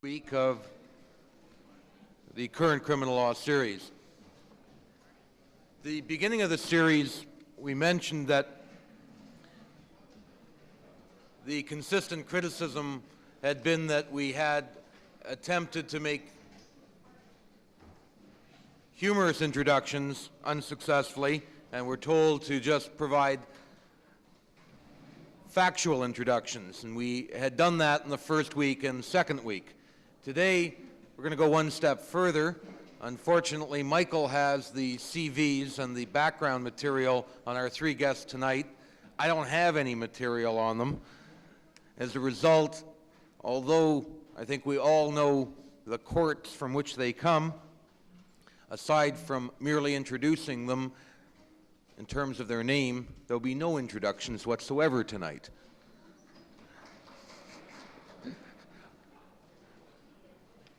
Week of the current criminal law series. The beginning of the series, we mentioned that the consistent criticism had been that we had attempted to make humorous introductions unsuccessfully, and were told to just provide factual introductions. And we had done that in the first week and second week. Today, we're going to go one step further. Unfortunately, Michael has the CVs and the background material on our three guests tonight. I don't have any material on them. As a result, although I think we all know the courts from which they come, aside from merely introducing them in terms of their name, there'll be no introductions whatsoever tonight.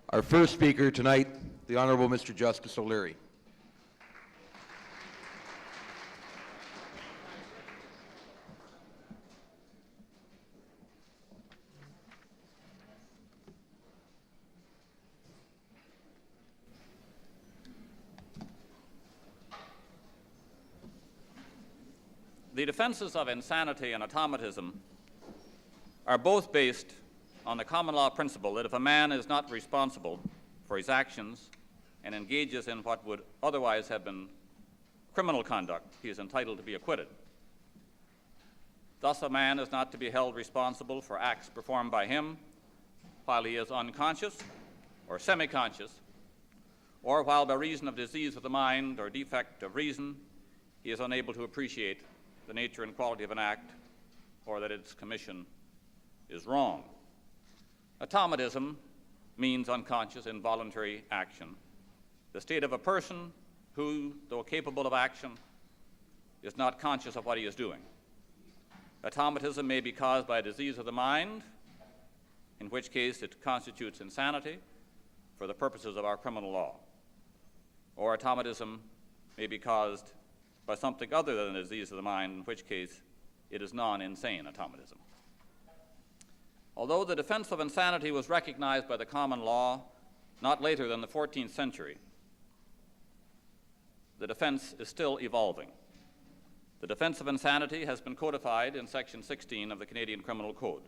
Our first speaker tonight, the Honourable Mr. Justice O'Leary. The defenses of insanity and automatism are both based on the common law principle that if a man is not responsible for his actions and engages in what would otherwise have been criminal conduct, he is entitled to be acquitted. Thus, a man is not to be held responsible for acts performed by him while he is unconscious or semi-conscious, or while by reason of disease of the mind or defect of reason he is unable to appreciate the nature and quality of an act, or that its commission is wrong. Automatism means unconscious, involuntary action, the state of a person who, though capable of action, is not conscious of what he is doing. Automatism may be caused by a disease of the mind, in which case it constitutes insanity for the purposes of our criminal law. Or automatism may be caused by something other than a disease of the mind, in which case it is non-insane automatism. Although the defense of insanity was recognized by the common law not later than the 14th century, the defense is still evolving. The defense of insanity has been codified in Section 16 of the Canadian Criminal Code.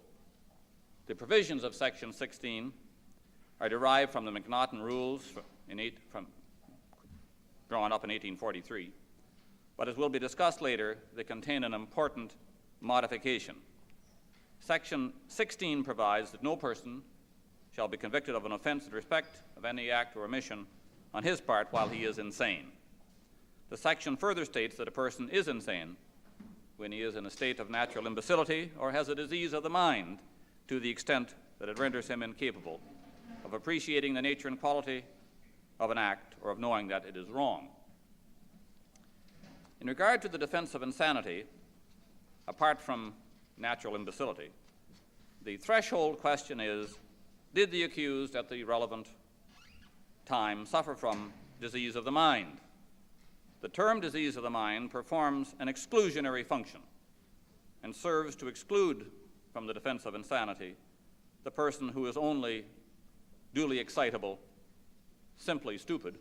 The provisions of Section 16 are derived from the McNaughton Rules drawn up in 1843. But as will be discussed later, they contain an important modification. Section 16 provides that no person shall be convicted of an offense in respect of any act or omission on his part while he is insane. The section further states that a person is insane when he is in a state of natural imbecility or has a disease of the mind to the extent that it renders him incapable of appreciating the nature and quality of an act or of knowing that it is wrong. In regard to the defense of insanity, apart from natural imbecility, the threshold question is, did the accused at the relevant time suffer from disease of the mind? The term disease of the mind performs an exclusionary function and serves to exclude from the defense of insanity the person who is only duly excitable, simply stupid,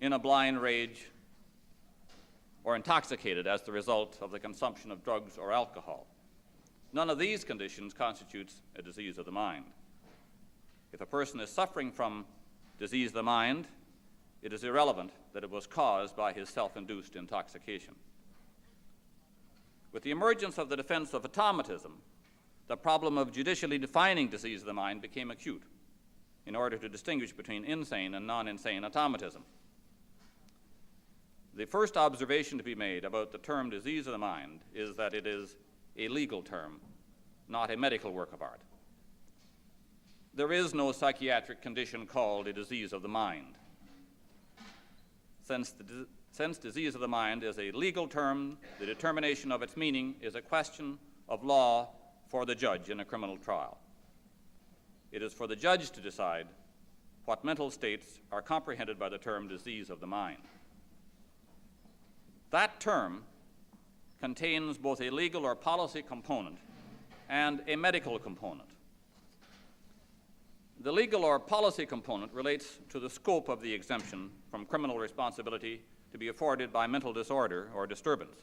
in a blind rage, or intoxicated as the result of the consumption of drugs or alcohol. None of these conditions constitutes a disease of the mind. If a person is suffering from disease of the mind, it is irrelevant that it was caused by his self-induced intoxication. With the emergence of the defense of automatism, the problem of judicially defining disease of the mind became acute in order to distinguish between insane and non-insane automatism. The first observation to be made about the term disease of the mind is that it is a legal term, not a medical work of art. There is no psychiatric condition called a disease of the mind. Since disease of the mind is a legal term, the determination of its meaning is a question of law for the judge in a criminal trial. It is for the judge to decide what mental states are comprehended by the term disease of the mind. That term contains both a legal or policy component and a medical component. The legal or policy component relates to the scope of the exemption from criminal responsibility to be afforded by mental disorder or disturbance,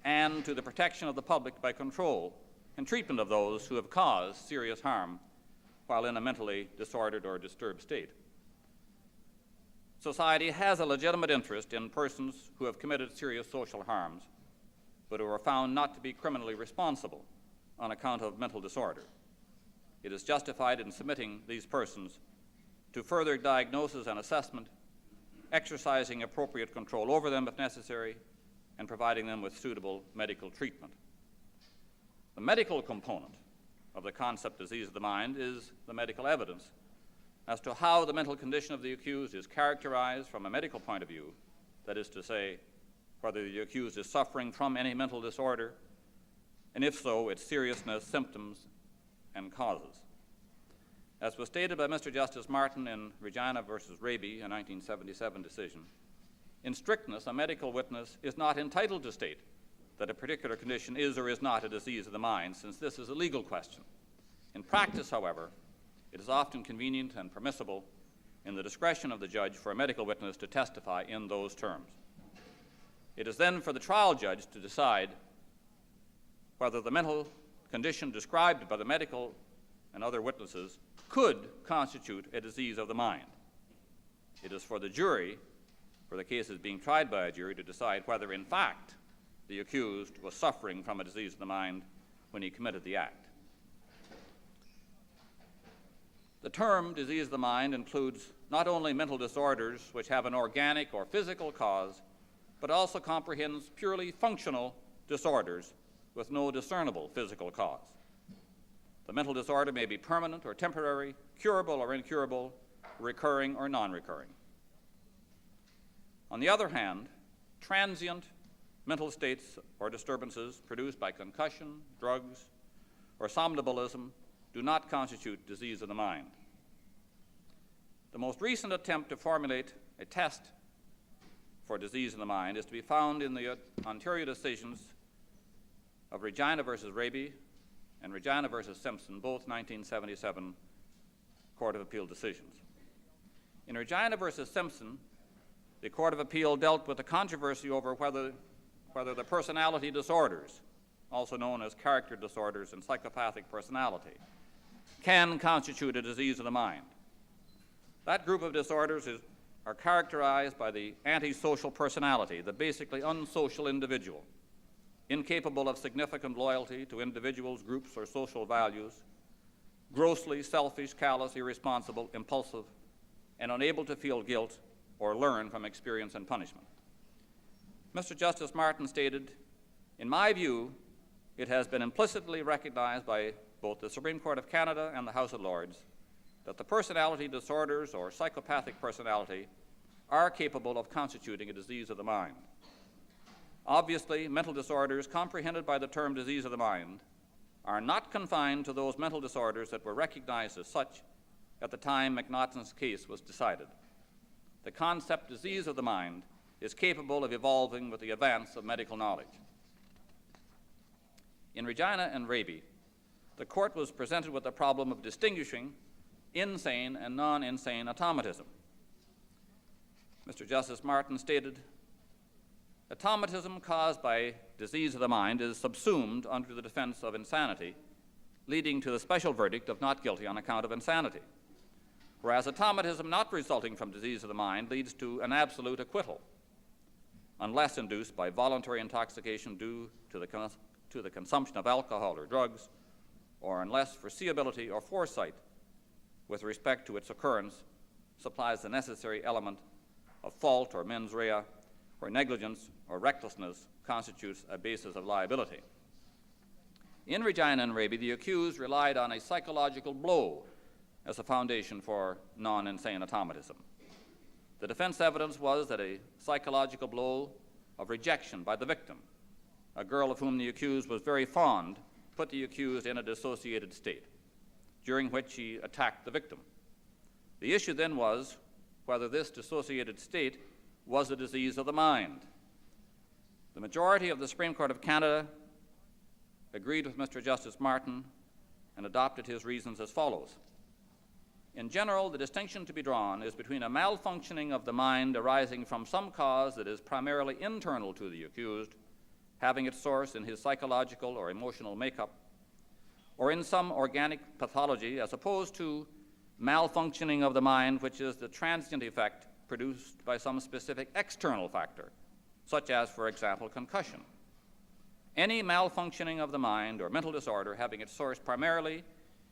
and to the protection of the public by control and treatment of those who have caused serious harm while in a mentally disordered or disturbed state. Society has a legitimate interest in persons who have committed serious social harms, but who are found not to be criminally responsible on account of mental disorder. It is justified in submitting these persons to further diagnosis and assessment, exercising appropriate control over them if necessary, and providing them with suitable medical treatment. The medical component of the concept disease of the mind is the medical evidence as to how the mental condition of the accused is characterized from a medical point of view, that is to say, whether the accused is suffering from any mental disorder, and if so, its seriousness, symptoms, and causes. As was stated by Mr. Justice Martin in Regina versus Raby, a 1977 decision, in strictness, a medical witness is not entitled to state that a particular condition is or is not a disease of the mind, since this is a legal question. In practice, however, it is often convenient and permissible in the discretion of the judge for a medical witness to testify in those terms. It is then for the trial judge to decide whether the mental condition described by the medical and other witnesses could constitute a disease of the mind. It is for the jury, for the case is being tried by a jury, to decide whether in fact the accused was suffering from a disease of the mind when he committed the act. The term disease of the mind includes not only mental disorders which have an organic or physical cause, but also comprehends purely functional disorders with no discernible physical cause. The mental disorder may be permanent or temporary, curable or incurable, recurring or non-recurring. On the other hand, transient mental states or disturbances produced by concussion, drugs, or somnambulism do not constitute disease of the mind. The most recent attempt to formulate a test for disease of the mind is to be found in the Ontario decisions of Regina versus Raby and Regina versus Simpson, both 1977 Court of Appeal decisions. In Regina versus Simpson, the Court of Appeal dealt with the controversy over whether the personality disorders, also known as character disorders and psychopathic personality, can constitute a disease of the mind. That group of disorders are characterized by the antisocial personality, the basically unsocial individual, incapable of significant loyalty to individuals, groups, or social values, grossly selfish, callous, irresponsible, impulsive, and unable to feel guilt or learn from experience and punishment. Mr. Justice Martin stated, "In my view, it has been implicitly recognized by both the Supreme Court of Canada and the House of Lords that the personality disorders or psychopathic personality are capable of constituting a disease of the mind. Obviously, mental disorders comprehended by the term disease of the mind are not confined to those mental disorders that were recognized as such at the time McNaughton's case was decided. The concept disease of the mind is capable of evolving with the advance of medical knowledge." In Regina and Raby, the court was presented with the problem of distinguishing insane and non-insane automatism. Mr. Justice Martin stated, "Automatism caused by disease of the mind is subsumed under the defense of insanity, leading to the special verdict of not guilty on account of insanity, whereas automatism not resulting from disease of the mind leads to an absolute acquittal, unless induced by voluntary intoxication due to the consumption of alcohol or drugs, or unless foreseeability or foresight with respect to its occurrence supplies the necessary element of fault or mens rea, where negligence or recklessness constitutes a basis of liability." In Regina and Raby, the accused relied on a psychological blow as a foundation for non-insane automatism. The defense evidence was that a psychological blow of rejection by the victim, a girl of whom the accused was very fond, put the accused in a dissociated state, during which he attacked the victim. The issue then was whether this dissociated state was a disease of the mind. The majority of the Supreme Court of Canada agreed with Mr. Justice Martin and adopted his reasons as follows. In general, the distinction to be drawn is between a malfunctioning of the mind arising from some cause that is primarily internal to the accused, having its source in his psychological or emotional makeup, or in some organic pathology, as opposed to malfunctioning of the mind, which is the transient effect produced by some specific external factor, such as, for example, concussion. Any malfunctioning of the mind or mental disorder having its source primarily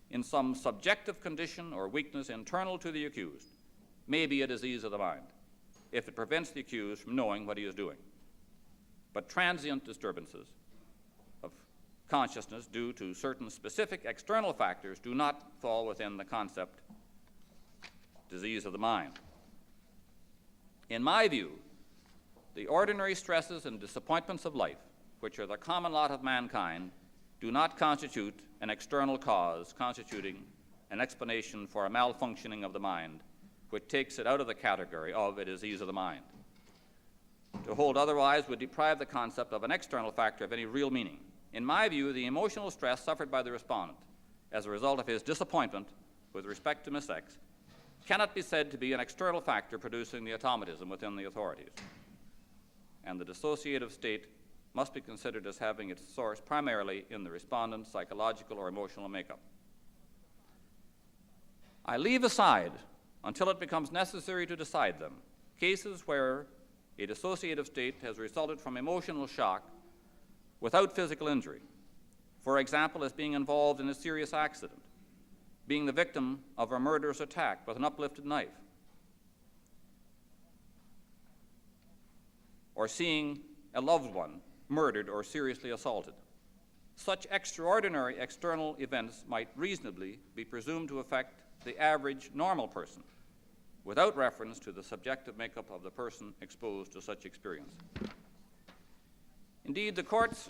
in some subjective condition or weakness internal to the accused may be a disease of the mind, if it prevents the accused from knowing what he is doing. But transient disturbances of consciousness due to certain specific external factors do not fall within the concept disease of the mind. In my view, the ordinary stresses and disappointments of life, which are the common lot of mankind, do not constitute an external cause constituting an explanation for a malfunctioning of the mind, which takes it out of the category of a disease of the mind. To hold otherwise would deprive the concept of an external factor of any real meaning. In my view, the emotional stress suffered by the respondent as a result of his disappointment with respect to Miss X cannot be said to be an external factor producing the automatism within the authorities, and the dissociative state must be considered as having its source primarily in the respondent's psychological or emotional makeup. I leave aside, until it becomes necessary to decide them, cases where a dissociative state has resulted from emotional shock without physical injury, for example, as being involved in a serious accident, being the victim of a murderous attack with an uplifted knife, or seeing a loved one murdered or seriously assaulted. Such extraordinary external events might reasonably be presumed to affect the average normal person without reference to the subjective makeup of the person exposed to such experience. Indeed, the courts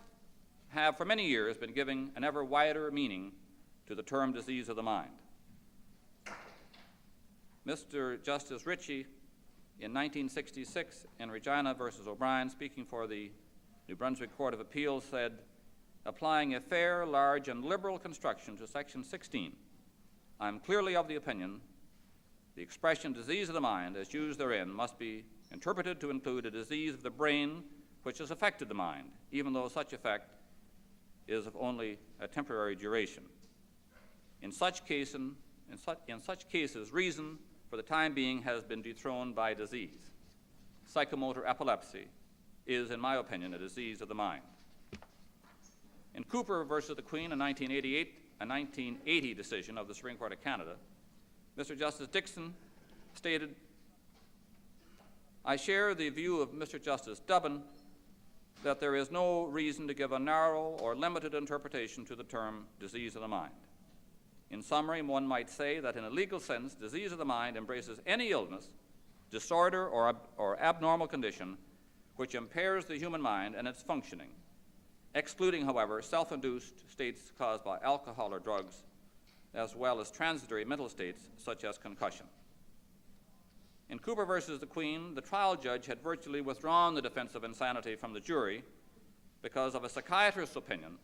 have for many years been giving an ever wider meaning to the term disease of the mind. Mr. Justice Ritchie, in 1966, in Regina versus O'Brien, speaking for the New Brunswick Court of Appeals, said, applying a fair, large, and liberal construction to Section 16, I am clearly of the opinion the expression disease of the mind, as used therein, must be interpreted to include a disease of the brain which has affected the mind, even though such effect is of only a temporary duration. In such cases, reason for the time being has been dethroned by disease. Psychomotor epilepsy is, in my opinion, a disease of the mind. In Cooper versus the Queen in 1980 decision of the Supreme Court of Canada, Mr. Justice Dixon stated, I share the view of Mr. Justice Dubbin that there is no reason to give a narrow or limited interpretation to the term disease of the mind. In summary, one might say that in a legal sense, disease of the mind embraces any illness, disorder, or abnormal condition which impairs the human mind and its functioning, excluding, however, self-induced states caused by alcohol or drugs, as well as transitory mental states such as concussion. In Cooper versus the Queen, the trial judge had virtually withdrawn the defense of insanity from the jury because of a psychiatrist's opinion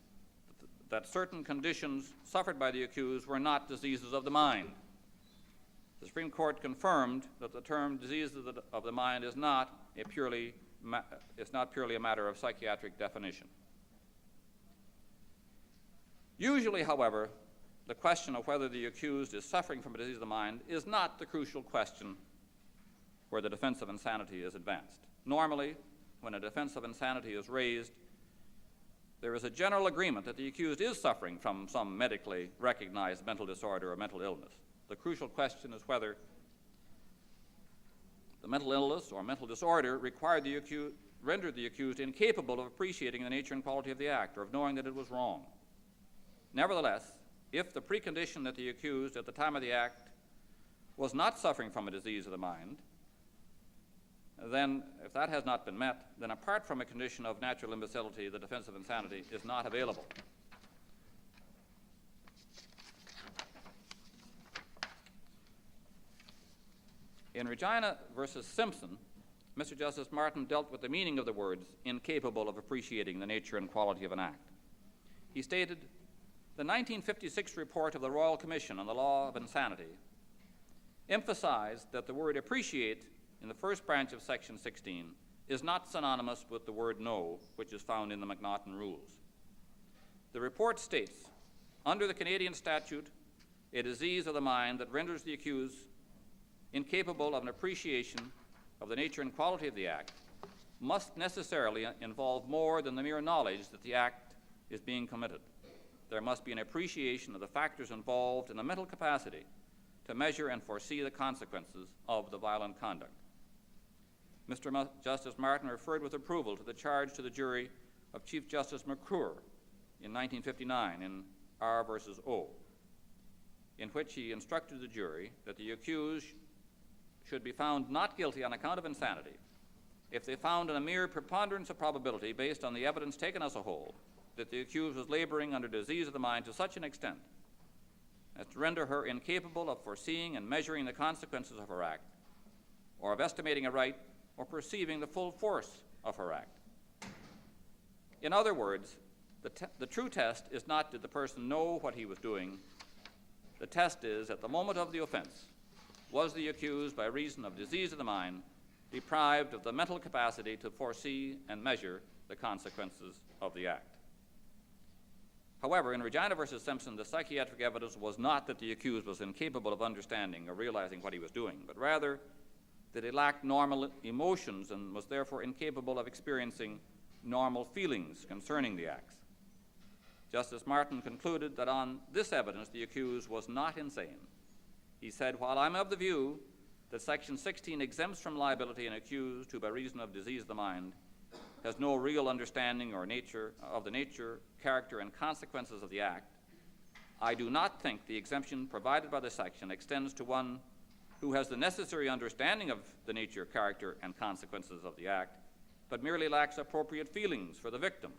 that certain conditions suffered by the accused were not diseases of the mind. The Supreme Court confirmed that the term disease of the mind is not purely a matter of psychiatric definition. Usually, however, the question of whether the accused is suffering from a disease of the mind is not the crucial question where the defense of insanity is advanced. Normally, when a defense of insanity is raised, there is a general agreement that the accused is suffering from some medically recognized mental disorder or mental illness. The crucial question is whether the mental illness or mental disorder rendered the accused incapable of appreciating the nature and quality of the act or of knowing that it was wrong. Nevertheless, if the precondition that the accused at the time of the act was not suffering from a disease of the mind, then if that has not been met, then apart from a condition of natural imbecility, the defense of insanity is not available. In Regina versus Simpson, Mr. Justice Martin dealt with the meaning of the words incapable of appreciating the nature and quality of an act. He stated, the 1956 report of the Royal Commission on the Law of Insanity emphasized that the word appreciate in the first branch of Section 16 is not synonymous with the word know, which is found in the MacNaughton Rules. The report states, under the Canadian statute, a disease of the mind that renders the accused incapable of an appreciation of the nature and quality of the act must necessarily involve more than the mere knowledge that the act is being committed. There must be an appreciation of the factors involved in the mental capacity to measure and foresee the consequences of the violent conduct. Mr. Justice Martin referred with approval to the charge to the jury of Chief Justice McClure in 1959 in R versus O, in which he instructed the jury that the accused should be found not guilty on account of insanity if they found in a mere preponderance of probability based on the evidence taken as a whole that the accused was laboring under disease of the mind to such an extent as to render her incapable of foreseeing and measuring the consequences of her act, or of estimating a right or perceiving the full force of her act. In other words, the true test is not did the person know what he was doing. The test is, at the moment of the offense, was the accused, by reason of disease of the mind, deprived of the mental capacity to foresee and measure the consequences of the act. However, in Regina versus Simpson, the psychiatric evidence was not that the accused was incapable of understanding or realizing what he was doing, but rather that he lacked normal emotions and was therefore incapable of experiencing normal feelings concerning the acts. Justice Martin concluded that on this evidence the accused was not insane. He said, while I'm of the view that Section 16 exempts from liability an accused who, by reason of disease of the mind, has no real understanding or of the nature, character, and consequences of the act, I do not think the exemption provided by the section extends to one who has the necessary understanding of the nature, character, and consequences of the act, but merely lacks appropriate feelings for the victim,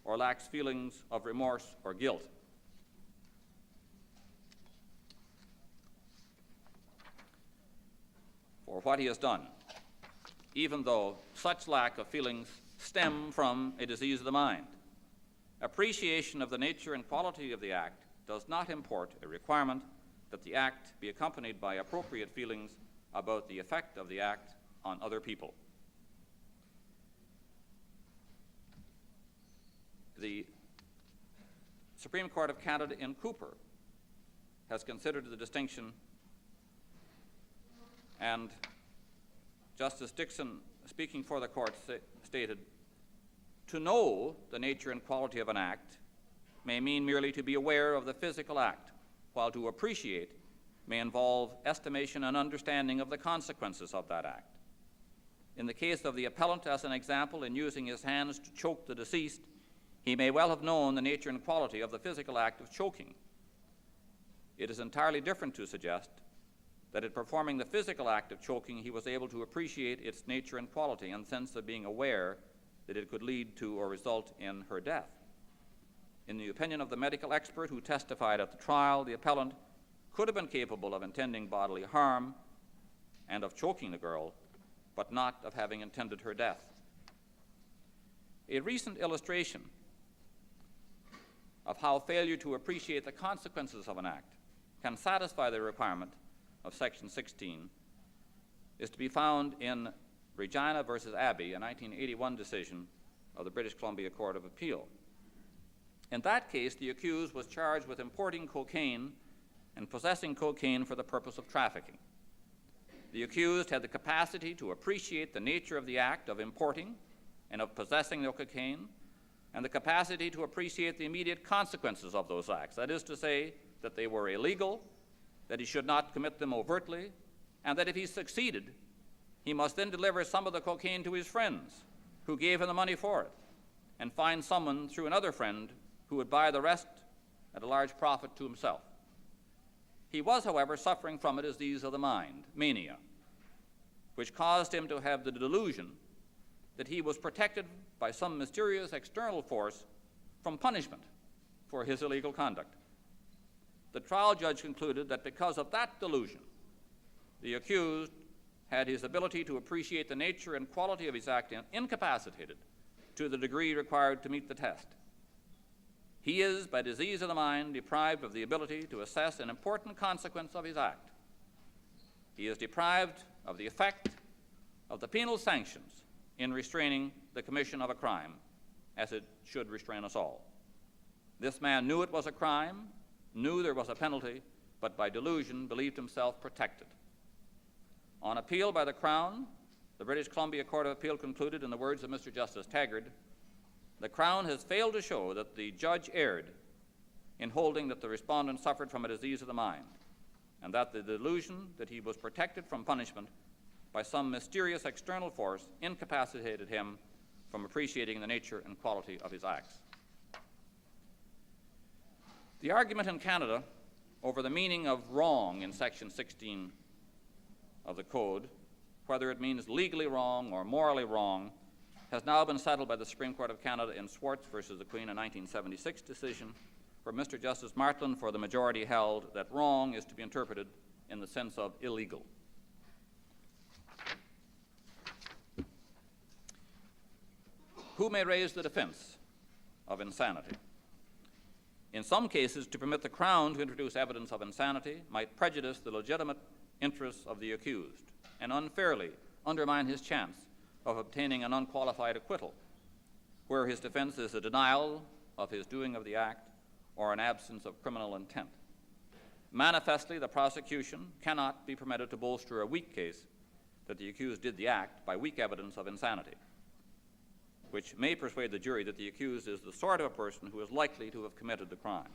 or lacks feelings of remorse or guilt. For what he has done, even though such lack of feelings stem from a disease of the mind. Appreciation of the nature and quality of the act does not import a requirement that the act be accompanied by appropriate feelings about the effect of the act on other people. The Supreme Court of Canada in Cooper has considered the distinction, and Justice Dixon, speaking for the court, stated, to know the nature and quality of an act may mean merely to be aware of the physical act, while to appreciate may involve estimation and understanding of the consequences of that act. In the case of the appellant, as an example, in using his hands to choke the deceased, he may well have known the nature and quality of the physical act of choking. It is entirely different to suggest that in performing the physical act of choking, he was able to appreciate its nature and quality in the sense of being aware that it could lead to or result in her death. In the opinion of the medical expert who testified at the trial, the appellant could have been capable of intending bodily harm and of choking the girl, but not of having intended her death. A recent illustration of how failure to appreciate the consequences of an act can satisfy the requirement of Section 16 is to be found in Regina versus Abbie, a 1981 decision of the British Columbia Court of Appeal. In that case, the accused was charged with importing cocaine and possessing cocaine for the purpose of trafficking. The accused had the capacity to appreciate the nature of the act of importing and of possessing the cocaine, and the capacity to appreciate the immediate consequences of those acts. That is to say, that they were illegal, that he should not commit them overtly, and that if he succeeded, he must then deliver some of the cocaine to his friends who gave him the money for it, and find someone through another friend who would buy the rest at a large profit to himself. He was, however, suffering from a disease of the mind, mania, which caused him to have the delusion that he was protected by some mysterious external force from punishment for his illegal conduct. The trial judge concluded that because of that delusion, the accused had his ability to appreciate the nature and quality of his act incapacitated to the degree required to meet the test. He is, by disease of the mind, deprived of the ability to assess an important consequence of his act. he is deprived of the effect of the penal sanctions in restraining the commission of a crime, as it should restrain us all. This man knew it was a crime, knew there was a penalty, but by delusion believed himself protected. On appeal by the Crown, the British Columbia Court of Appeal concluded in the words of Mr. Justice Taggart, "The Crown has failed to show that the judge erred in holding that the respondent suffered from a disease of the mind, and that the delusion that he was protected from punishment by some mysterious external force incapacitated him from appreciating the nature and quality of his acts." The argument in Canada over the meaning of wrong in Section 16 of the Code, whether it means legally wrong or morally wrong, has now been settled by the Supreme Court of Canada in Swartz versus the Queen, a 1976 decision, where Mr. Justice Martland for the majority held that wrong is to be interpreted in the sense of illegal. Who may raise the defense of insanity? In some cases, to permit the Crown to introduce evidence of insanity might prejudice the legitimate interests of the accused and unfairly undermine his chance of obtaining an unqualified acquittal, where his defense is a denial of his doing of the act or an absence of criminal intent. Manifestly, the prosecution cannot be permitted to bolster a weak case that the accused did the act by weak evidence of insanity, which may persuade the jury that the accused is the sort of a person who is likely to have committed the crime.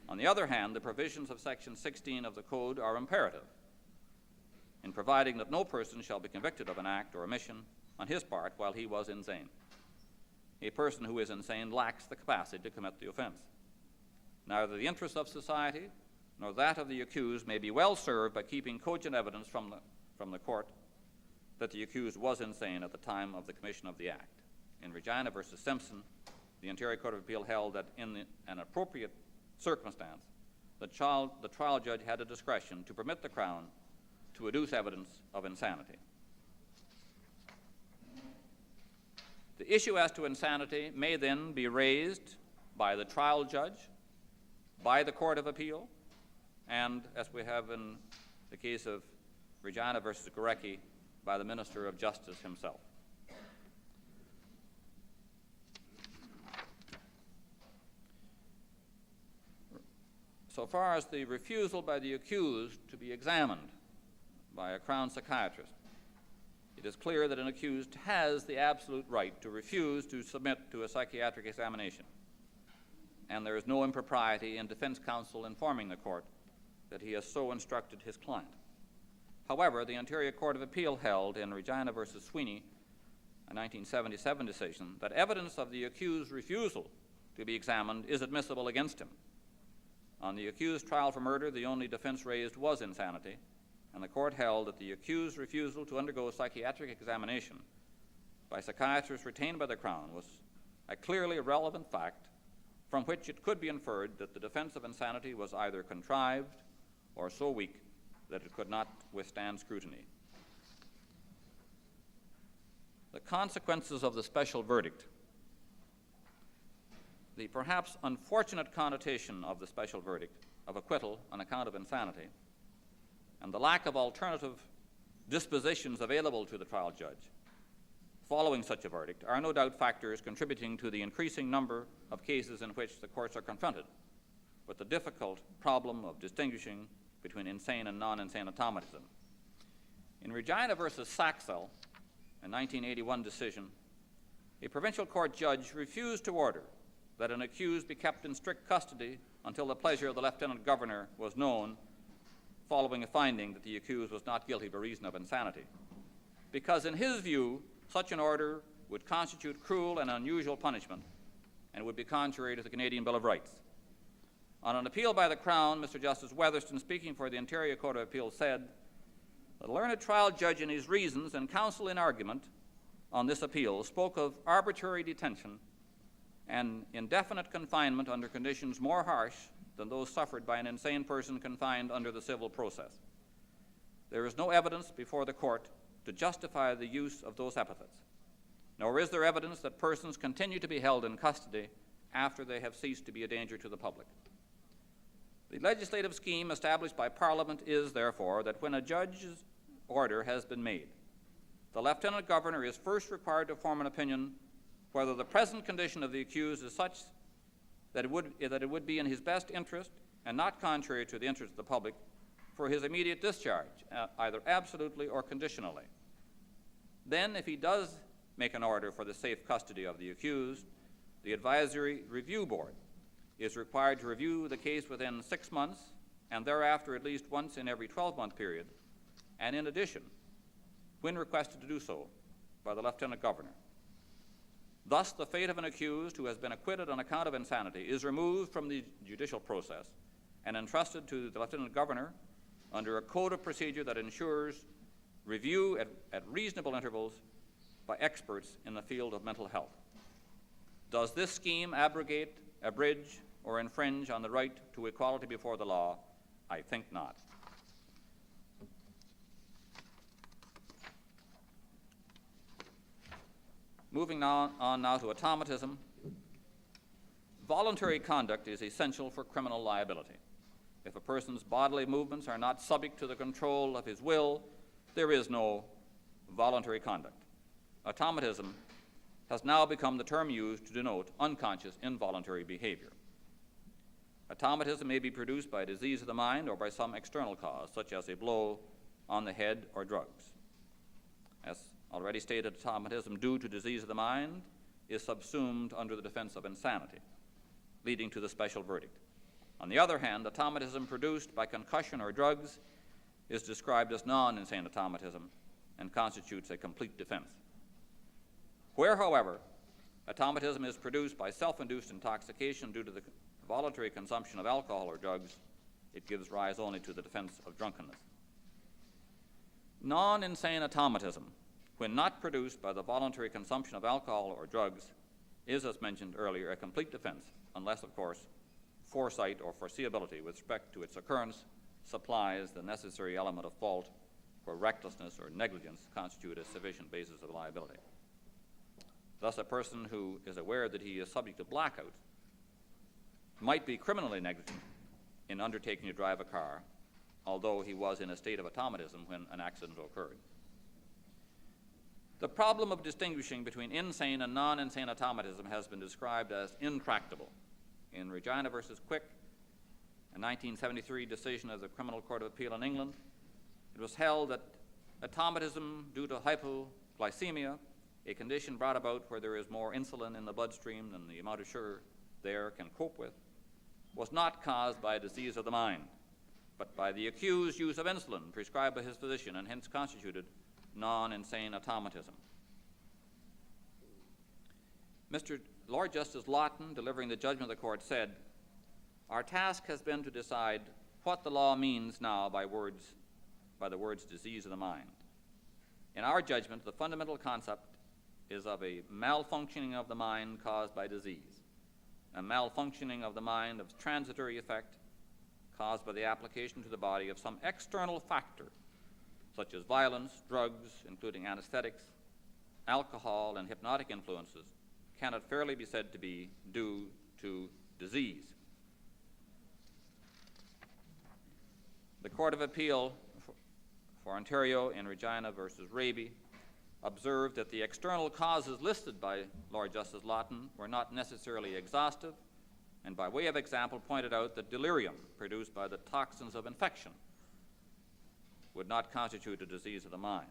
On the other hand, the provisions of Section 16 of the Code are imperative in providing that no person shall be convicted of an act or omission on his part while he was insane. A person who is insane lacks the capacity to commit the offense. Neither the interests of society nor that of the accused may be well served by keeping cogent evidence from the court that the accused was insane at the time of the commission of the act. In Regina versus Simpson, the Ontario Court of Appeal held that in an appropriate circumstance, the trial judge had a discretion to permit the Crown to adduce evidence of insanity. The issue as to insanity may then be raised by the trial judge, by the Court of Appeal, and, as we have in the case of Regina versus Gorecki, by the Minister of Justice himself. So far as the refusal by the accused to be examined by a Crown psychiatrist, it is clear that an accused has the absolute right to refuse to submit to a psychiatric examination, and there is no impropriety in defense counsel informing the court that he has so instructed his client. However, the Ontario Court of Appeal held in Regina versus Sweeney, a 1977 decision, that evidence of the accused's refusal to be examined is admissible against him. On the accused's trial for murder, the only defense raised was insanity, and the court held that the accused's refusal to undergo a psychiatric examination by psychiatrists retained by the Crown was a clearly relevant fact from which it could be inferred that the defense of insanity was either contrived or so weak that it could not withstand scrutiny. The consequences of the special verdict, the perhaps unfortunate connotation of the special verdict of acquittal on account of insanity, and the lack of alternative dispositions available to the trial judge following such a verdict are no doubt factors contributing to the increasing number of cases in which the courts are confronted with the difficult problem of distinguishing between insane and non-insane automatism. In Regina versus Saxell, a 1981 decision, a provincial court judge refused to order that an accused be kept in strict custody until the pleasure of the lieutenant governor was known, following a finding that the accused was not guilty by reason of insanity, because in his view, such an order would constitute cruel and unusual punishment and would be contrary to the Canadian Bill of Rights. On an appeal by the Crown, Mr. Justice Weatherston, speaking for the Ontario Court of Appeal, said, "The learned trial judge in his reasons and counsel in argument on this appeal spoke of arbitrary detention and indefinite confinement under conditions more harsh than those suffered by an insane person confined under the civil process. There is no evidence before the court to justify the use of those epithets, nor is there evidence that persons continue to be held in custody after they have ceased to be a danger to the public. The legislative scheme established by Parliament is, therefore, that when a judge's order has been made, the Lieutenant Governor is first required to form an opinion whether the present condition of the accused is such that it would be in his best interest and not contrary to the interest of the public for his immediate discharge, either absolutely or conditionally. Then, if he does make an order for the safe custody of the accused, the Advisory Review Board is required to review the case within 6 months and thereafter at least once in every 12-month period, and in addition, when requested to do so by the Lieutenant Governor. Thus, the fate of an accused who has been acquitted on account of insanity is removed from the judicial process and entrusted to the Lieutenant Governor under a code of procedure that ensures review at reasonable intervals by experts in the field of mental health. Does this scheme abrogate, abridge, or infringe on the right to equality before the law? I think not. Moving on now to automatism. Voluntary conduct is essential for criminal liability. If a person's bodily movements are not subject to the control of his will, there is no voluntary conduct. Automatism has now become the term used to denote unconscious, involuntary behavior. Automatism may be produced by a disease of the mind or by some external cause, such as a blow on the head or drugs. As already stated, automatism due to disease of the mind is subsumed under the defense of insanity, leading to the special verdict. On the other hand, automatism produced by concussion or drugs is described as non-insane automatism and constitutes a complete defense. Where, however, automatism is produced by self-induced intoxication due to the voluntary consumption of alcohol or drugs, it gives rise only to the defense of drunkenness. Non-insane automatism, when not produced by the voluntary consumption of alcohol or drugs, is, as mentioned earlier, a complete defense, unless, of course, foresight or foreseeability with respect to its occurrence supplies the necessary element of fault where recklessness or negligence constitute a sufficient basis of liability. Thus, a person who is aware that he is subject to blackout might be criminally negligent in undertaking to drive a car, although he was in a state of automatism when an accident occurred. The problem of distinguishing between insane and non-insane automatism has been described as intractable. In Regina versus Quick, a 1973 decision of the Criminal Court of Appeal in England, it was held that automatism due to hypoglycemia, a condition brought about where there is more insulin in the bloodstream than the amount of sugar there can cope with, was not caused by a disease of the mind, but by the accused use of insulin prescribed by his physician and hence constituted non-insane automatism. Mr. Lord Justice Lawton, delivering the judgment of the court, said, "Our task has been to decide what the law means now by the words disease of the mind. In our judgment, the fundamental concept is of a malfunctioning of the mind caused by disease, a malfunctioning of the mind of transitory effect caused by the application to the body of some external factor, such as violence, drugs, including anesthetics, alcohol, and hypnotic influences, cannot fairly be said to be due to disease." The Court of Appeal for Ontario in Regina versus Raby observed that the external causes listed by Lord Justice Lawton were not necessarily exhaustive, and by way of example pointed out that delirium produced by the toxins of infection would not constitute a disease of the mind.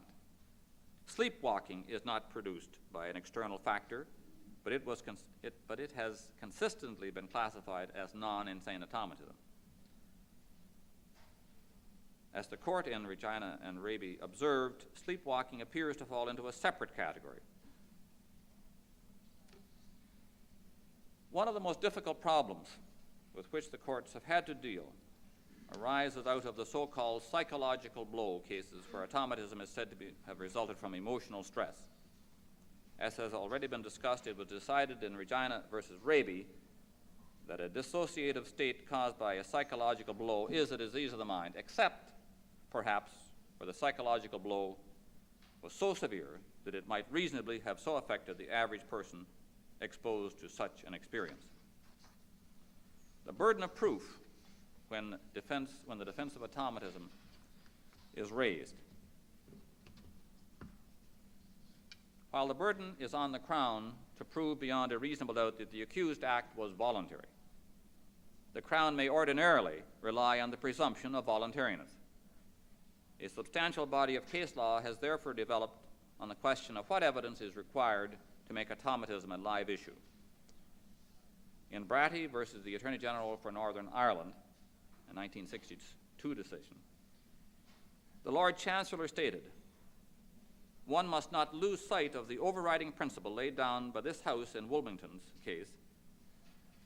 Sleepwalking is not produced by an external factor, but it has consistently been classified as non-insane automatism. As the court in Regina and Raby observed, sleepwalking appears to fall into a separate category. One of the most difficult problems with which the courts have had to deal arises out of the so-called psychological blow cases where automatism is said to have resulted from emotional stress. As has already been discussed, it was decided in Regina versus Raby that a dissociative state caused by a psychological blow is a disease of the mind, except perhaps where the psychological blow was so severe that it might reasonably have so affected the average person exposed to such an experience. The burden of proof when the defense of automatism is raised. While the burden is on the Crown to prove beyond a reasonable doubt that the accused act was voluntary, the Crown may ordinarily rely on the presumption of voluntariness. A substantial body of case law has therefore developed on the question of what evidence is required to make automatism a live issue. In Bratty versus the Attorney General for Northern Ireland, a 1962 decision, the Lord Chancellor stated, "One must not lose sight of the overriding principle laid down by this House in Wilmington's case,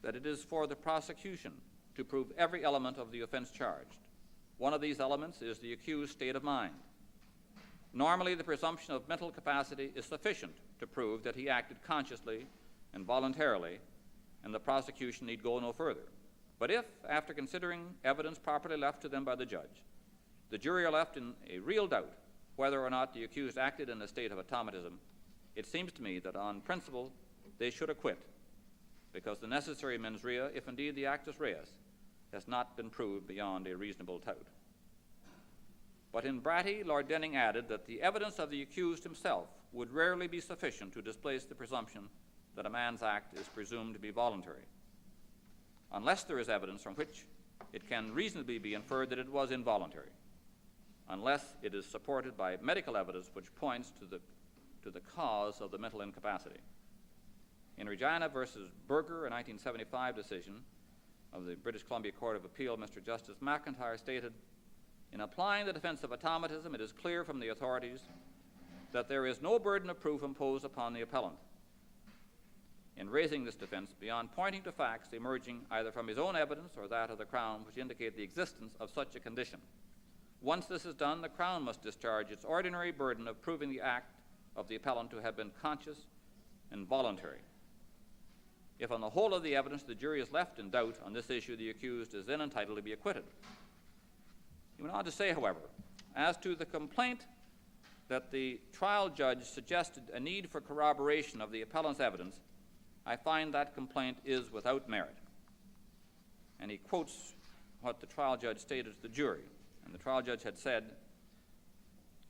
that it is for the prosecution to prove every element of the offense charged. One of these elements is the accused's state of mind. Normally, the presumption of mental capacity is sufficient to prove that he acted consciously and voluntarily, and the prosecution need go no further. But if, after considering evidence properly left to them by the judge, the jury are left in a real doubt whether or not the accused acted in a state of automatism, it seems to me that on principle they should acquit, because the necessary mens rea, if indeed the actus reus, has not been proved beyond a reasonable doubt." But in Bratty, Lord Denning added that the evidence of the accused himself would rarely be sufficient to displace the presumption that a man's act is presumed to be voluntary, unless there is evidence from which it can reasonably be inferred that it was involuntary, unless it is supported by medical evidence which points to the cause of the mental incapacity. In Regina versus Berger, a 1975 decision of the British Columbia Court of Appeal, Mr. Justice McIntyre stated, "In applying the defense of automatism, it is clear from the authorities that there is no burden of proof imposed upon the appellant in raising this defense beyond pointing to facts emerging either from his own evidence or that of the Crown which indicate the existence of such a condition. Once this is done, the Crown must discharge its ordinary burden of proving the act of the appellant to have been conscious and voluntary. If on the whole of the evidence the jury is left in doubt on this issue, the accused is then entitled to be acquitted." He went on to say, however, as to the complaint that the trial judge suggested a need for corroboration of the appellant's evidence, I find that complaint is without merit. And he quotes what the trial judge stated to the jury. And the trial judge had said,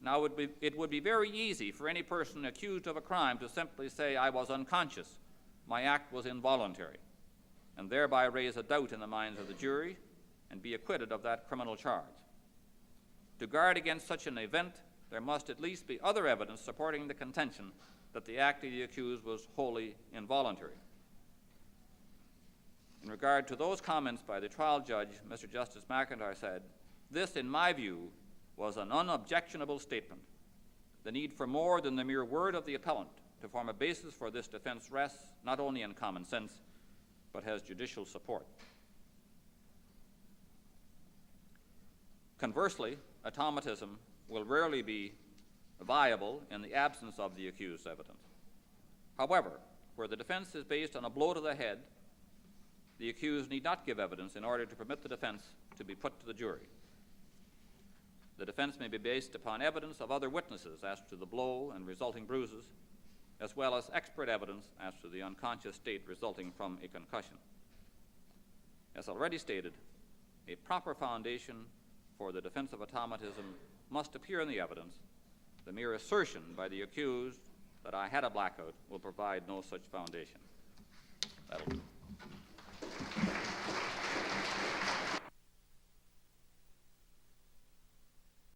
"Now it would be very easy for any person accused of a crime to simply say, 'I was unconscious, my act was involuntary,' and thereby raise a doubt in the minds of the jury and be acquitted of that criminal charge. To guard against such an event, there must at least be other evidence supporting the contention that the act of the accused was wholly involuntary." In regard to those comments by the trial judge, Mr. Justice McIntyre said, "This, in my view, was an unobjectionable statement. The need for more than the mere word of the appellant to form a basis for this defense rests not only in common sense, but has judicial support." Conversely, automatism will rarely be viable in the absence of the accused's evidence. However, where the defense is based on a blow to the head, the accused need not give evidence in order to permit the defense to be put to the jury. The defense may be based upon evidence of other witnesses as to the blow and resulting bruises, as well as expert evidence as to the unconscious state resulting from a concussion. As already stated, a proper foundation for the defense of automatism must appear in the evidence. The mere assertion by the accused that I had a blackout will provide no such foundation. That'll do.